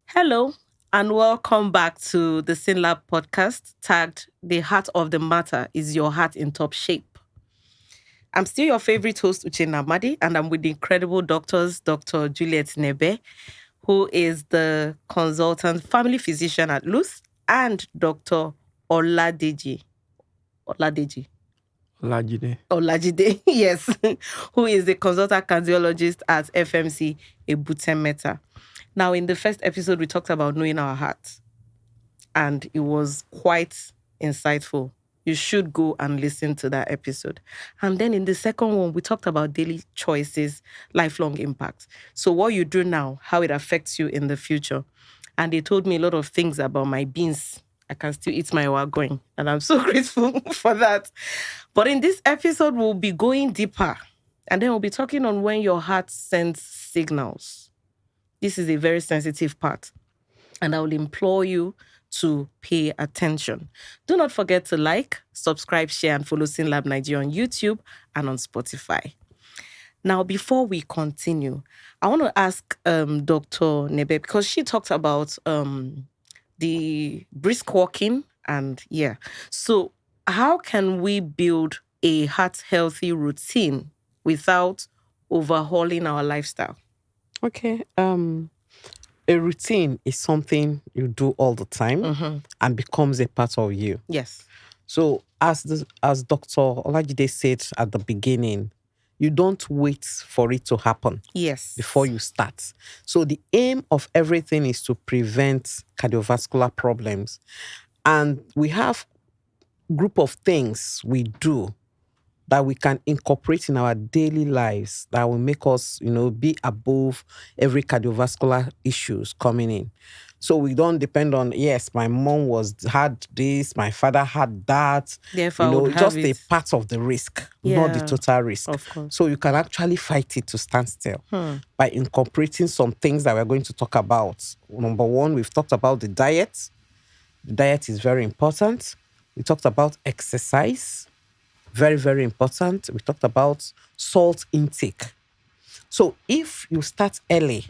Hello, and welcome back to the SYNLAB podcast tagged The Heart of the Matter is Your Heart in Top Shape. I'm still your favorite host, Uchenna Amadi, and I'm with the incredible doctors, Dr. Juliet Nebe, who is the consultant family physician at LUTH, and Dr. Oladeji. Oladeji. Olajide. Olajide, yes, who is the consultant cardiologist at FMC Ebute Metta. Now, in the first episode, we talked about knowing our heart, and it was quite insightful. You should go and listen to that episode. And then in the second one, we talked about daily choices, lifelong impact. So what you do now, how it affects you in the future. And they told me a lot of things about my beans. I can still eat my going, and I'm so grateful for that. But in this episode, we'll be going deeper, and then we'll be talking on when your heart sends signals. This is a very sensitive part, and I will implore you to pay attention. Do not forget to like, subscribe, share, and follow SYNLAB Nigeria on YouTube and on Spotify. Now, before we continue, I want to ask Dr. Nebe, because she talked about the brisk walking and So how can we build a heart-healthy routine without overhauling our lifestyle? Okay. A routine is something you do all the time and becomes a part of you. Yes. So as Dr. Olajide said at the beginning, you don't wait for it to happen. Yes. Before you start. So the aim of everything is to prevent cardiovascular problems. And we have group of things we do that we can incorporate in our daily lives that will make us, be above every cardiovascular issues coming in. So we don't depend on, yes, my mom had this, my father had that. Therefore, just a part of the risk, not the total risk. Of course. So you can actually fight it to stand still by incorporating some things that we're going to talk about. Number one, we've talked about the diet. The diet is very important. We talked about exercise. Very, very important. We talked about salt intake. So if you start early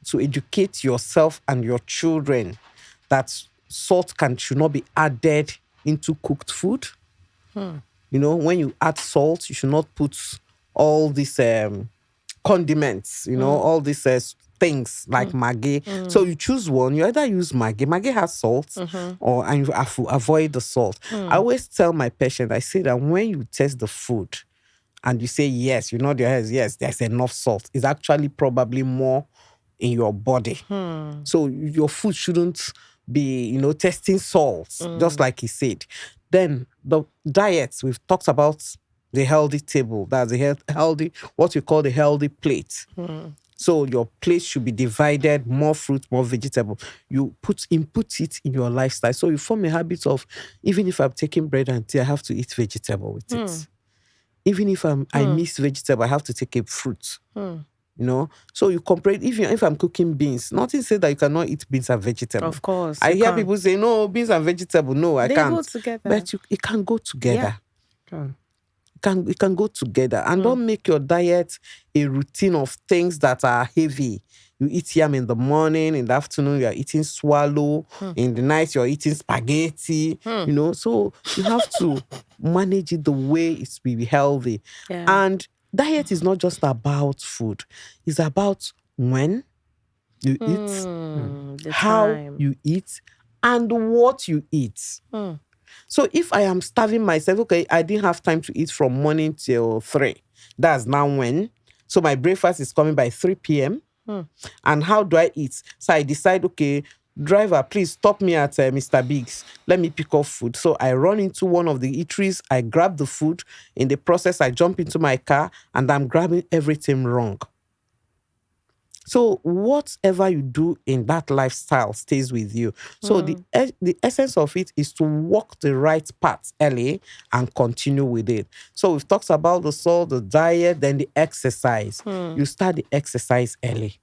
to educate yourself and your children that salt should not be added into cooked food. When you add salt, you should not put all these condiments, all these things like Maggi. So you choose one. You either use Maggi. Maggi has salt, and you have to avoid the salt. I always tell my patient, I say that when you test the food and you say yes, you nod your head, yes, there's enough salt. It's actually probably more in your body. So your food shouldn't be, testing salts, just like he said. Then the diets, we've talked about the healthy table. That's the healthy, what we call the healthy plate. So your plate should be divided, more fruit, more vegetable. You input it in your lifestyle. So you form a habit of, even if I'm taking bread and tea, I have to eat vegetable with it. Even if I miss vegetable, I have to take a fruit. So you compare, even if I'm cooking beans, nothing says that you cannot eat beans and vegetable. Of course. I hear people say, no, beans and vegetable, no, I can't. They go together. But it can go together. Yeah. It can go together. And don't make your diet a routine of things that are heavy. You eat yam in the morning, in the afternoon you are eating swallow, in the night you're eating spaghetti, So you have to manage it the way it's be healthy. Yeah. And diet is not just about food. It's about when you eat, how you eat, and what you eat. So if I am starving myself, okay, I didn't have time to eat from morning till 3. That's now when. So my breakfast is coming by 3 p.m. And how do I eat? So I decide, okay, driver, please stop me at Mr. Biggs. Let me pick up food. So I run into one of the eateries. I grab the food. In the process, I jump into my car and I'm grabbing everything wrong. So whatever you do in that lifestyle stays with you. So the essence of it is to walk the right path early and continue with it. So we've talked about the salt, the diet, then the exercise. You start the exercise early.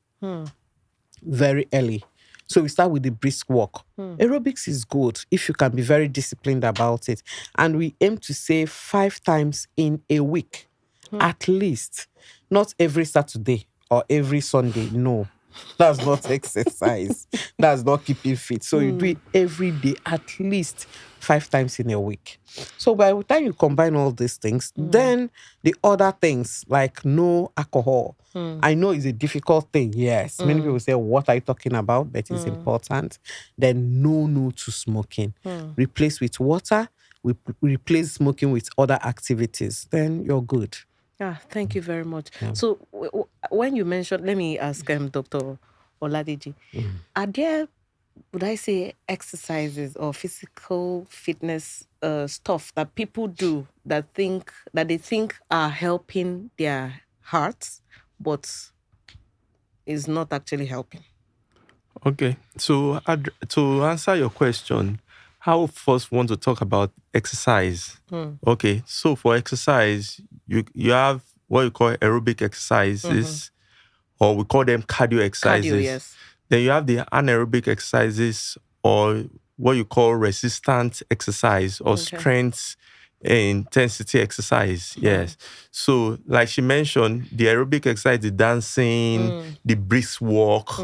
Very early. So we start with the brisk walk. Aerobics is good if you can be very disciplined about it. And we aim to say 5 times in a week, at least. Not every Saturday or every Sunday. No, that's not exercise. That's not keeping fit. So you do it every day, at least 5 times in a week. So by the time you combine all these things, then the other things like no alcohol. I know it's a difficult thing. Yes. Many people say, what are you talking about? But it's important. Then no to smoking. Replace with water. We replace smoking with other activities. Then you're good. Yeah, thank you very much. So when you mentioned, let me ask Dr. Oladeji, are there, would I say, exercises or physical fitness stuff that people do that they think are helping their hearts, but is not actually helping? Okay, so to answer your question, how first want to talk about exercise. Okay, so for exercise, you have what you call aerobic exercises, or we call them cardio exercises. Cardio, yes. Then you have the anaerobic exercises, or what you call resistant exercise, or strength intensity exercise. Yes. So like she mentioned, the aerobic exercise, the dancing, the brisk walk,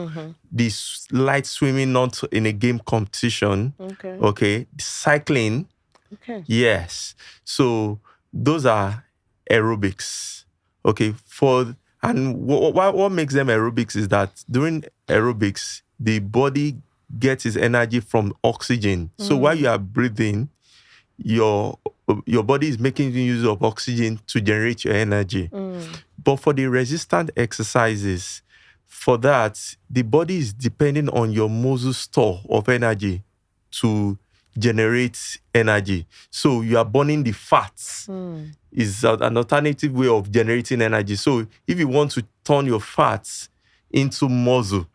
the light swimming, not in a game competition. Okay. The cycling. Okay. Yes. So those are aerobics. Okay. And what makes them aerobics is that during aerobics, the body gets its energy from oxygen. So while you are breathing, your body is making use of oxygen to generate your energy. But for the resistant exercises, for that, the body is depending on your muscle store of energy to generate energy. So you are burning the fats. Is an alternative way of generating energy. So if you want to turn your fats into muscle,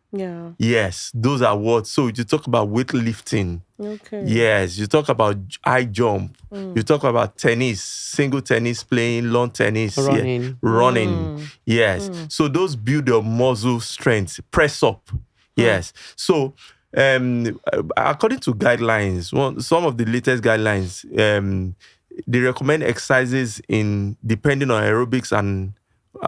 yes, those are what. So you talk about weightlifting. Okay. Yes, you talk about high jump. You talk about tennis, single tennis playing, lawn tennis, Running. running. Yes. So those build your muscle strength. Press up. Yes. So according to guidelines, some of the latest guidelines, they recommend exercises depending on aerobics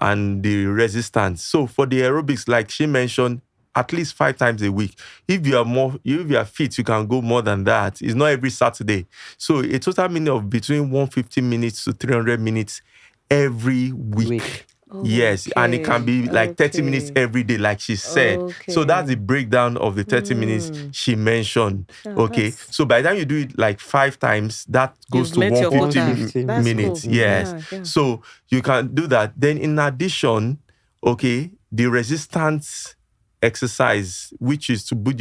and the resistance. So for the aerobics, like she mentioned, at least 5 times a week. If you are fit, you can go more than that. It's not every Saturday. So a total minute of between 150 minutes to 300 minutes every week. Yes, and it can be like 30 minutes every day, like she said. So that's the breakdown of the 30 minutes she mentioned. Okay, so by the time you do it like 5 times, that goes to 150 minutes. Cool. Yes, Yeah. so you can do that. Then in addition, okay, the resistance exercise, which is to build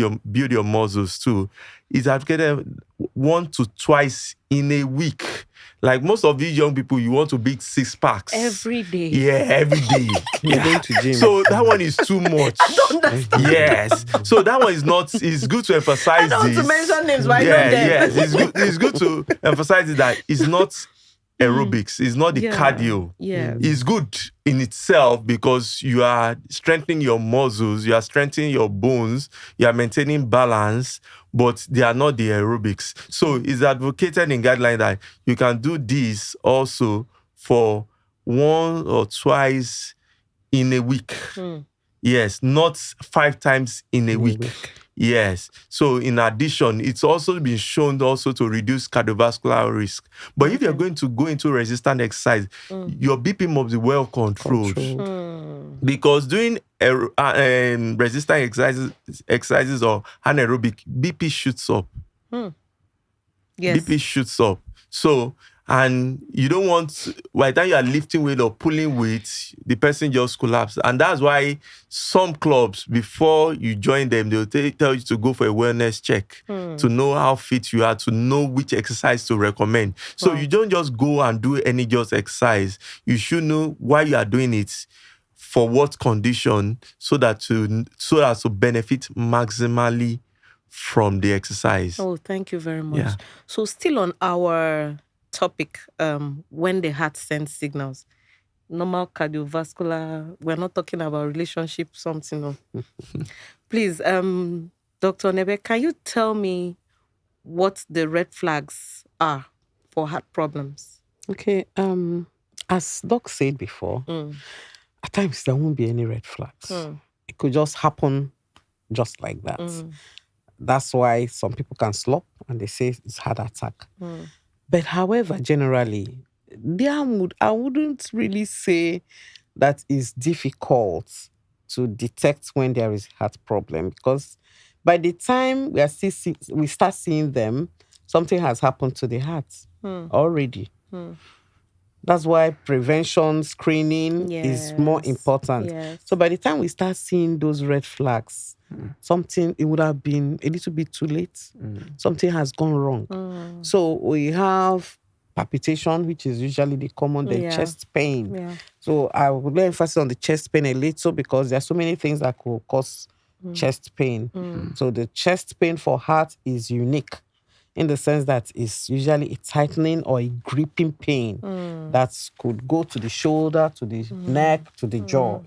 your muscles too, is advocated 1 to 2 in a week. Like most of these young people, you want to build 6 packs every day. Yeah, every day. You're going to gym. So that one is too much. I don't understand. Yes. So that one is not. It's good to emphasize. I don't this. want to mention names, but I know them. Yes. It's good to emphasize that it's not aerobics. It's not the cardio. Yeah. It's good in itself because you are strengthening your muscles, you are strengthening your bones, you are maintaining balance, but they are not the aerobics. So it's advocated in guidelines that you can do this also for 1 or 2 in a week. Yes, not 5 times in a week. Yes. So in addition, it's also been shown also to reduce cardiovascular risk. But if you're going to go into resistant exercise, your BP must be well controlled. Because doing resistant exercises or anaerobic, BP shoots up. Yes. BP shoots up. So, and you don't want, by the time you are lifting weight or pulling weight, the person just collapses. And that's why some clubs, before you join them, they'll tell you to go for a wellness check to know how fit you are, to know which exercise to recommend. So you don't just go and do any just exercise. You should know why you are doing it, for what condition, so that to benefit maximally from the exercise. Oh, thank you very much. Yeah. So still on our topic, when the heart sends signals, normal cardiovascular, we're not talking about relationship something. No. Please, Dr. Nebe, can you tell me what the red flags are for heart problems? Okay. As Doc said before, at times there won't be any red flags. It could just happen just like that. That's why some people can slop and they say it's heart attack. But however, generally, I wouldn't really say that it's difficult to detect when there is heart problem, because by the time we start seeing them, something has happened to the heart already. That's why prevention, screening is more important. Yes. So by the time we start seeing those red flags, it would have been a little bit too late. Something has gone wrong. So we have palpitation, which is usually the common, then chest pain. Yeah. So I would lay emphasis on the chest pain a little, because there are so many things that could cause chest pain. So the chest pain for heart is unique, in the sense that it's usually a tightening or a gripping pain that could go to the shoulder, to the neck, to the jaw,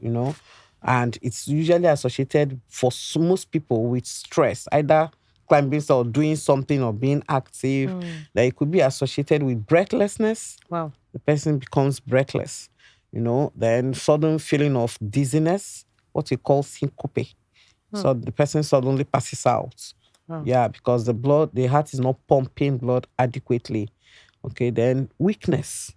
and it's usually associated for most people with stress, either climbing or doing something or being active. That it could be associated with breathlessness. Wow. The person becomes breathless, then sudden feeling of dizziness, what we call syncope. So the person suddenly passes out. Wow. Yeah, because the heart is not pumping blood adequately. Okay, then weakness,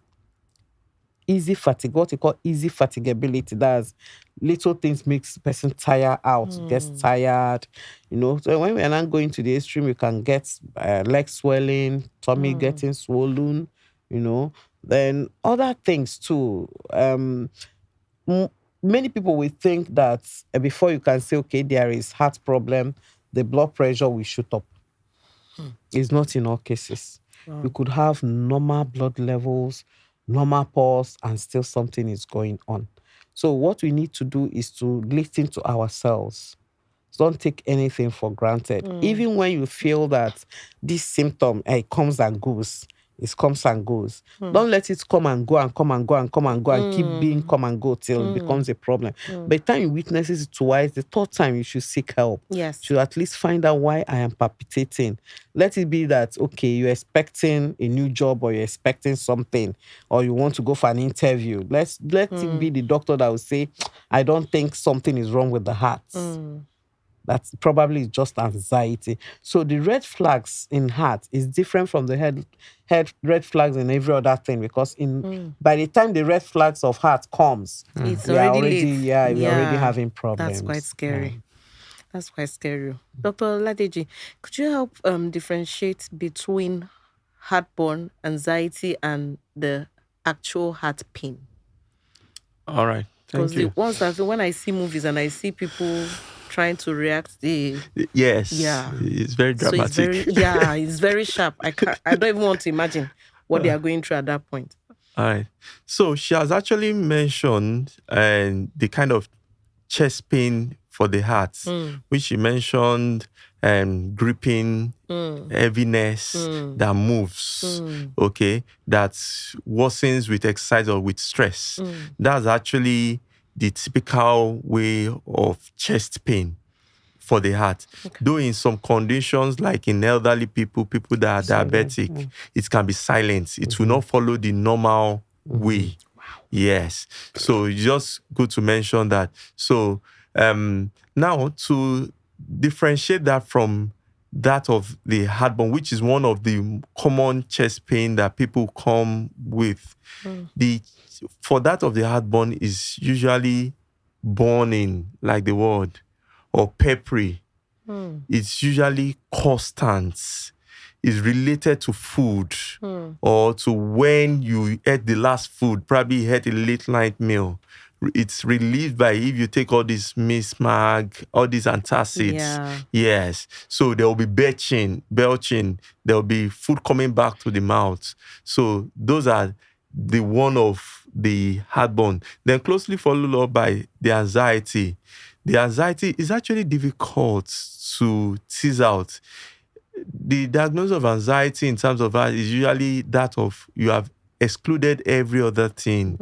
easy fatigue, what we call easy fatigability. That's little things makes the person tire out, gets tired, So when we are not going to the extreme, we can get leg swelling, tummy getting swollen, Then other things too. Many people will think that before you can say, okay, there is heart problem, the blood pressure will shoot up. It's not in all cases. Wow. We could have normal blood levels, normal pulse, and still something is going on. So what we need to do is to listen to ourselves. Don't take anything for granted. Even when you feel that this symptom comes and goes, it comes and goes. Don't let it come and go and come and go and come and go and keep being come and go till it becomes a problem. By the time you witness it twice, the third time you should seek help. Yes. You should at least find out why I am palpitating. Let it be that, okay, you're expecting a new job, or you're expecting something, or you want to go for an interview. Let it be the doctor that will say, I don't think something is wrong with the heart. That's probably just anxiety. So the red flags in heart is different from the head red flags in every other thing, because by the time the red flags of heart comes, It's we are already late. we're already having problems. That's quite scary. That's quite scary. Dr. Oladeji, could you help differentiate between heartburn, anxiety, and the actual heart pain? All right. Thank you. Because when I see movies and I see people trying to react, Yes. Yeah. It's very dramatic. So it's very sharp. I don't even want to imagine what they are going through at that point. All right. So she has actually mentioned the kind of chest pain for the heart, which she mentioned gripping, heaviness that moves, okay, that worsens with exercise or with stress. That's actually the typical way of chest pain for the heart. Okay. Though in some conditions, like in elderly people that are diabetic, it can be silent. It will not follow the normal way. Wow. Yes. So it's just good to mention that. So now to differentiate that from that of the heartburn, which is one of the common chest pain that people come with. For that of the heartburn is usually burning, like the word, or peppery. It's usually constant. It's related to food or to when you ate the last food, probably you had a late night meal. It's relieved by if you take all this mismag, all these antacids. Yeah. Yes. So there will be belching. There will be food coming back to the mouth. So those are the one of the heartburn. Then closely followed up by the anxiety. The anxiety is actually difficult to tease out. The diagnosis of anxiety in terms of that is usually that of you have excluded every other thing,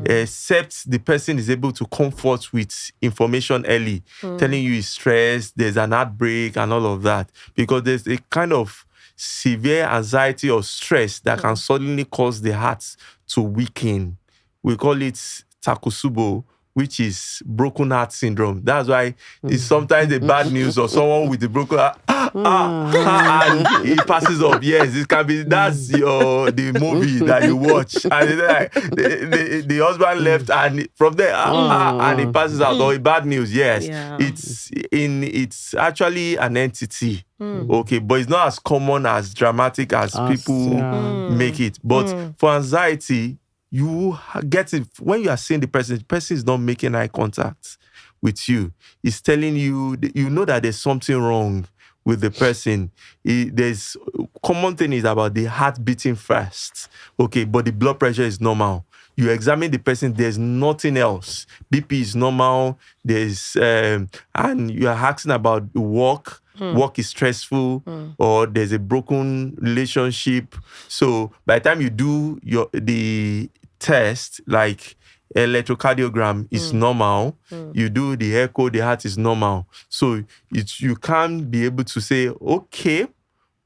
except the person is able to comfort with information early, telling you he's stressed, there's an outbreak and all of that. Because there's a kind of severe anxiety or stress that can suddenly cause the heart to weaken. We call it takusubo, which is broken heart syndrome. That's why it's sometimes the bad news or someone with the broken heart, and it passes off. Yes, it can be. That's the movie that you watch, and it's like the husband left, and from there, and it passes out. Or bad news. Yes, Yeah. it's actually an entity. Okay, but it's not as common, as dramatic as people make it. But for anxiety, you get it when you are seeing the person is not making eye contact with you. It's telling you, you know that there's something wrong with the person. There's common thing is about the heart beating fast. Okay, but the blood pressure is normal. You examine the person, there's nothing else. BP is normal. There's and you are asking about work. Work is stressful, or there's a broken relationship. So by the time you do the test, like electrocardiogram is normal, you do the echo, the heart is normal. So you can't be able to say, okay,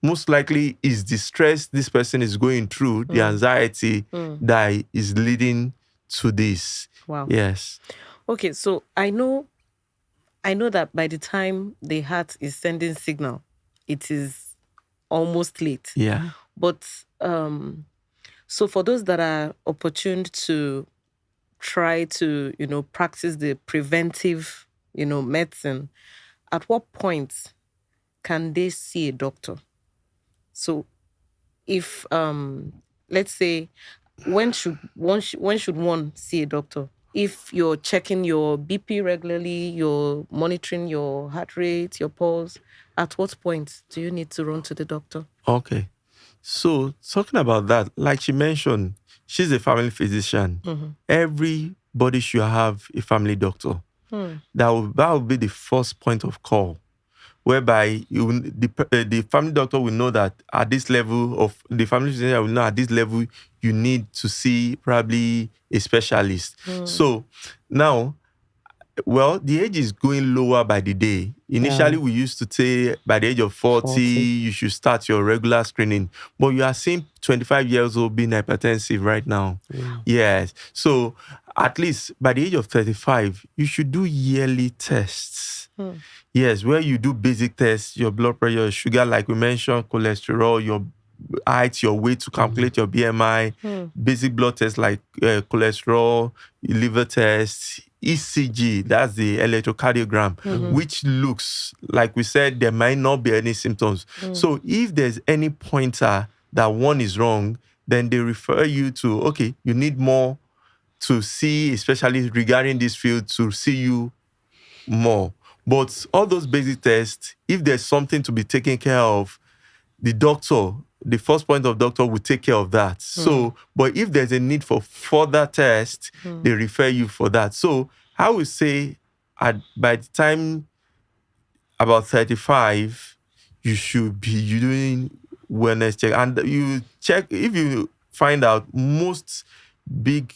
most likely is the stress this person is going through, the anxiety that is leading to this. Wow. Yes. Okay, so I know that by the time the heart is sending signal, it is almost late. Yeah. But so for those that are opportune to try to, practice the preventive, medicine, at what point can they see a doctor? So if let's say, when should one see a doctor? If you're checking your BP regularly, you're monitoring your heart rate, your pulse, at what point do you need to run to the doctor? Okay. So talking about that, like she mentioned, she's a family physician. Everybody should have a family doctor. That will be the first point of call, whereby the family doctor will know that at this level of the family physician will know at this level you need to see probably a specialist. So now, well, the age is going lower by the day. Initially, we used to say by the age of 40, you should start your regular screening. But you are seeing 25 years old being hypertensive right now. Yes. So at least by the age of 35, you should do yearly tests. Yes, where you do basic tests, your blood pressure, your sugar, like we mentioned, cholesterol, your height, your weight to calculate your BMI, basic blood tests like cholesterol, liver tests, ECG, that's the electrocardiogram, which looks, like we said, there might not be any symptoms. So if there's any pointer that one is wrong, then they refer you to, okay, you need more to see, especially regarding this field, to see you more. But all those basic tests, if there's something to be taken care of, the first point of doctor will take care of that. So, but if there's a need for further tests, they refer you for that. So I would say by the time about 35, you should be doing wellness check. And you check, if you find out most big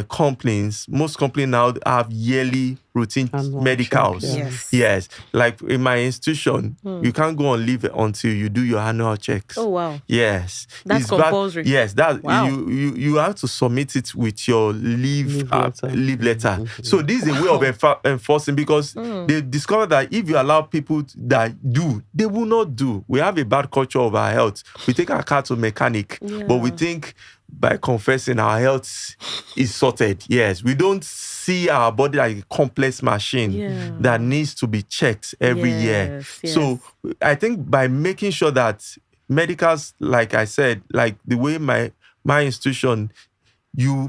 companies now have yearly routine medicals. Yes. Like in my institution, you can't go on leave until you do your annual checks. Oh wow. Yes. That's compulsory. Yes, that wow. you have to submit it with your leave letter. So this is a way of enforcing, because they discovered that if you allow people that do, they will not do. We have a bad culture of our health. We take our car to mechanic, but we think by confessing our health is sorted. Yes, we don't see our body like a complex machine that needs to be checked every year. Yes. So I think by making sure that medicals, like I said, like the way my institution,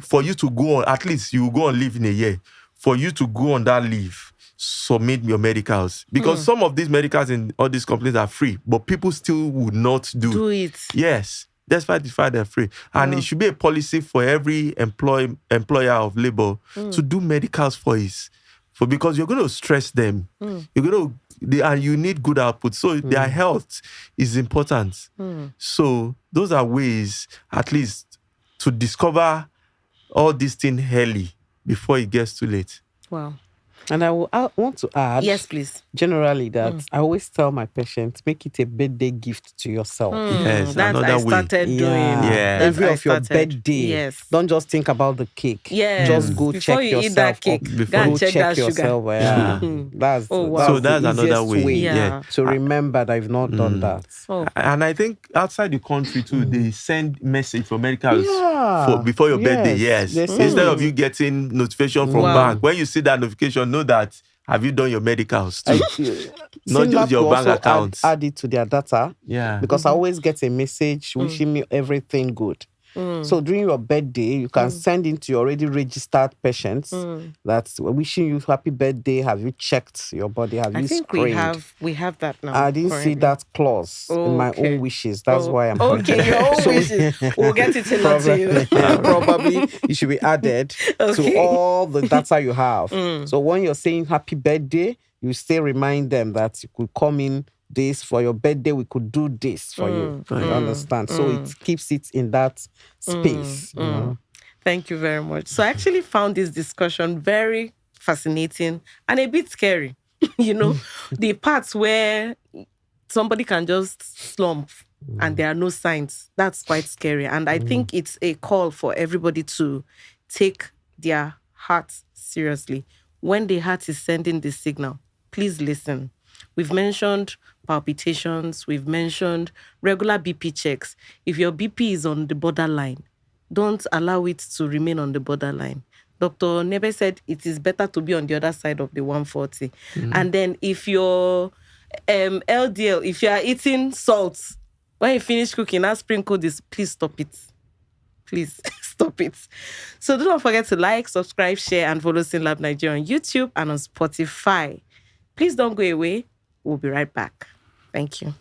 for you to go on, at least you go on leave in a year. For you to go on that leave, submit your medicals. Because some of these medicals in all these companies are free, but people still would not do it. Yes. Despite the fact they're free. And it should be a policy for every employer of labor to do medicals because you're going to stress them. You're going to, and you need good output. So their health is important. So those are ways, at least, to discover all these things early before it gets too late. Wow. And I want to add, Yes, please. generally, that I always tell my patients, make it a birthday gift to yourself. Yes, That another I way. started doing. Yeah. That Every I of your started. birthday. Yes. Don't just think about the cake. Yes. Just go Before check you eat that yourself cake, up. Before go Go and check check that sugar. yourself. Yeah. That's Oh, wow. So the that's another easiest way. Yeah. to remember that you've not done that. Oh. And I think outside the country too, they send message from medicals Yeah. before your birthday. Yes. Yes. They Instead of you getting notification from Wow. bank, when you see that notification, know that have you done your medicals too? Not SYNLAB just your could bank also account. add it to their data. Yeah. Because I always get a message wishing me everything good. So during your birthday, you can send it to your already registered patients that's wishing you happy birthday. Have you checked your body? Have I you think screened? we have that now. I didn't see currently. that clause in my Okay. own wishes. That's why I'm Okay, your own So- wishes. We'll get it tailored to you. Probably it should be added to Okay. all the data you have. So when you're saying happy birthday, you still remind them that you could come in this for your birthday. We could do this for you. You understand? So it keeps it in that space. You know? Thank you very much. So I actually found this discussion very fascinating and a bit scary. The parts where somebody can just slump and there are no signs. That's quite scary. And I think it's a call for everybody to take their heart seriously. When the heart is sending the signal, please listen. We've mentioned palpitations. We've mentioned regular BP checks. If your BP is on the borderline, don't allow it to remain on the borderline. Dr. Nebe said it is better to be on the other side of the 140. And then if your LDL, if you are eating salt, when you finish cooking, now sprinkle this, please stop it. Please stop it. So do not forget to like, subscribe, share, and follow SYNLAB Nigeria on YouTube and on Spotify. Please don't go away. We'll be right back. Thank you.